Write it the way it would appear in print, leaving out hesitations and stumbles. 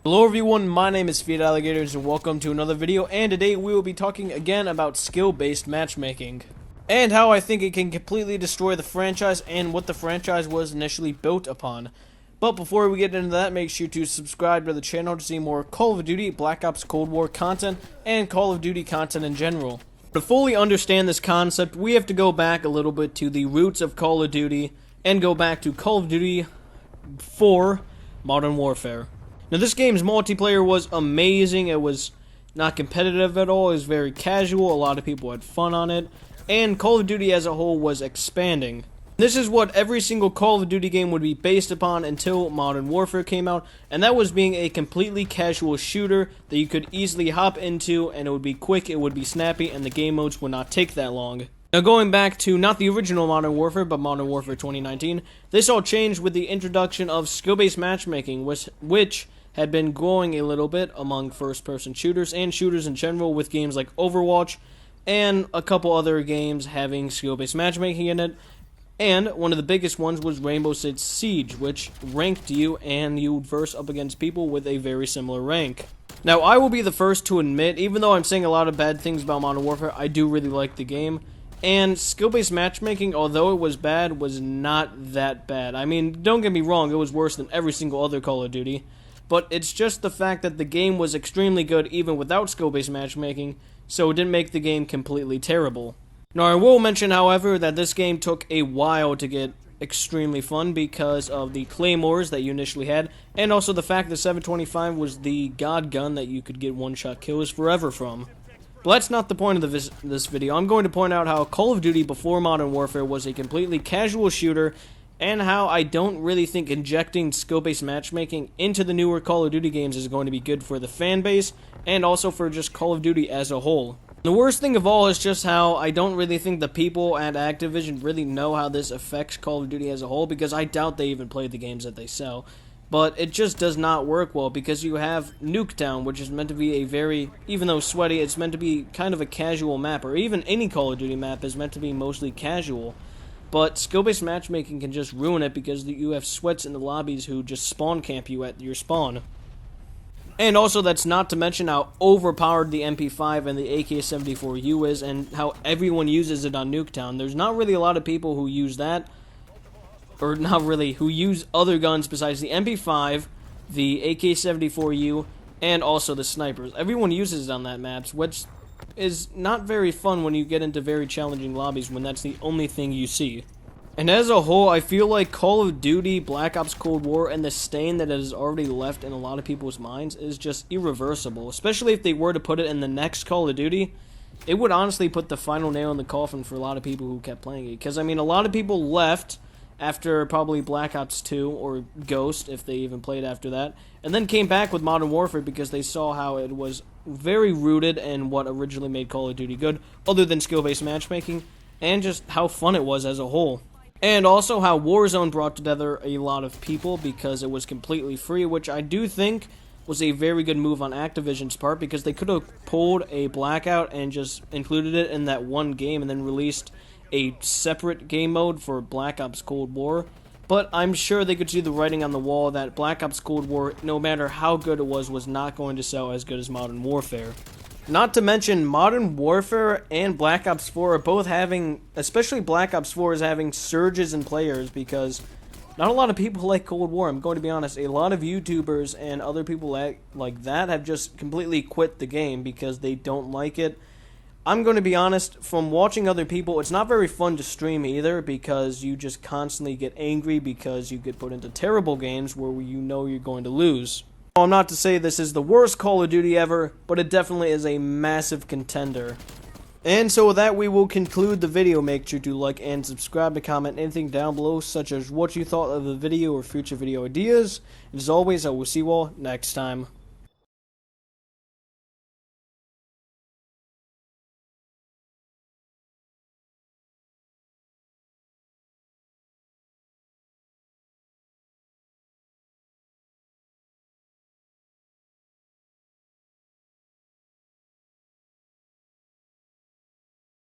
Hello everyone, my name is Feed Alligators and welcome to another video, and today we will be talking again about skill-based matchmaking and how I think it can completely destroy the franchise and what the franchise was initially built upon. But before we get into that, make sure to subscribe to the channel to see more Call of Duty, Black Ops Cold War content, and Call of Duty content in general. To fully understand this concept, we have to go back a little bit to the roots of Call of Duty and go back to Call of Duty 4 Modern Warfare. Now, this game's multiplayer was amazing. It was not competitive at all. It was very casual. A lot of people had fun on it. And Call of Duty as a whole was expanding. This is what every single Call of Duty game would be based upon until Modern Warfare came out. And that was being a completely casual shooter that you could easily hop into, and it would be quick, it would be snappy, and the game modes would not take that long. Now, going back to not the original Modern Warfare, but Modern Warfare 2019, this all changed with the introduction of skill-based matchmaking, which had been growing a little bit among first-person shooters and shooters in general, with games like Overwatch and a couple other games having skill-based matchmaking in it. And one of the biggest ones was Rainbow Six Siege, which ranked you, and you would verse up against people with a very similar rank. Now, I will be the first to admit, even though I'm saying a lot of bad things about Modern Warfare, I do really like the game. And skill-based matchmaking, although it was bad, was not that bad. I mean, don't get me wrong, it was worse than every single other Call of Duty. But it's just the fact that the game was extremely good even without skill-based matchmaking, so it didn't make the game completely terrible. Now, I will mention, however, that this game took a while to get extremely fun because of the claymores that you initially had, and also the fact that 725 was the god gun that you could get one-shot kills forever from. But that's not the point of this video. I'm going to point out how Call of Duty before Modern Warfare was a completely casual shooter, and how I don't really think injecting skill-based matchmaking into the newer Call of Duty games is going to be good for the fan base, and also for just Call of Duty as a whole. The worst thing of all is just how I don't really think the people at Activision really know how this affects Call of Duty as a whole, because I doubt they even play the games that they sell. But it just does not work well, because you have Nuketown, which is meant to be a very, even though sweaty, it's meant to be kind of a casual map, or even any Call of Duty map is meant to be mostly casual. But skill-based matchmaking can just ruin it because you have sweats in the lobbies who just spawn camp you at your spawn. And also, that's not to mention how overpowered the MP5 and the AK-74U is, and how everyone uses it on Nuketown. There's not really a lot of people who use that, or not really, who use other guns besides the MP5, the AK-74U, and also the snipers. Everyone uses it on that map, which is not very fun when you get into very challenging lobbies when that's the only thing you see. And as a whole, I feel like Call of Duty, Black Ops Cold War, and the stain that it has already left in a lot of people's minds is just irreversible. Especially if they were to put it in the next Call of Duty, it would honestly put the final nail in the coffin for a lot of people who kept playing it. Because, I mean, a lot of people left after probably Black Ops 2 or Ghost, if they even played after that, and then came back with Modern Warfare because they saw how it was very rooted in what originally made Call of Duty good, other than skill-based matchmaking, and just how fun it was as a whole. And also how Warzone brought together a lot of people because it was completely free, which I do think was a very good move on Activision's part, because they could have pulled a Blackout and just included it in that one game and then released a separate game mode for Black Ops Cold War. But I'm sure they could see the writing on the wall that Black Ops Cold War, no matter how good it was not going to sell as good as Modern Warfare. Not to mention, Modern Warfare and Black Ops 4 are both having, especially Black Ops 4 is having surges in players, because not a lot of people like Cold War. I'm going to be honest, a lot of YouTubers and other people like that have just completely quit the game because they don't like it. I'm going to be honest, from watching other people, it's not very fun to stream either, because you just constantly get angry because you get put into terrible games where you know you're going to lose. I'm not to say this is the worst Call of Duty ever, but it definitely is a massive contender. And so with that, we will conclude the video. Make sure to like and subscribe, to comment anything down below, such as what you thought of the video or future video ideas. As always, I will see you all next time.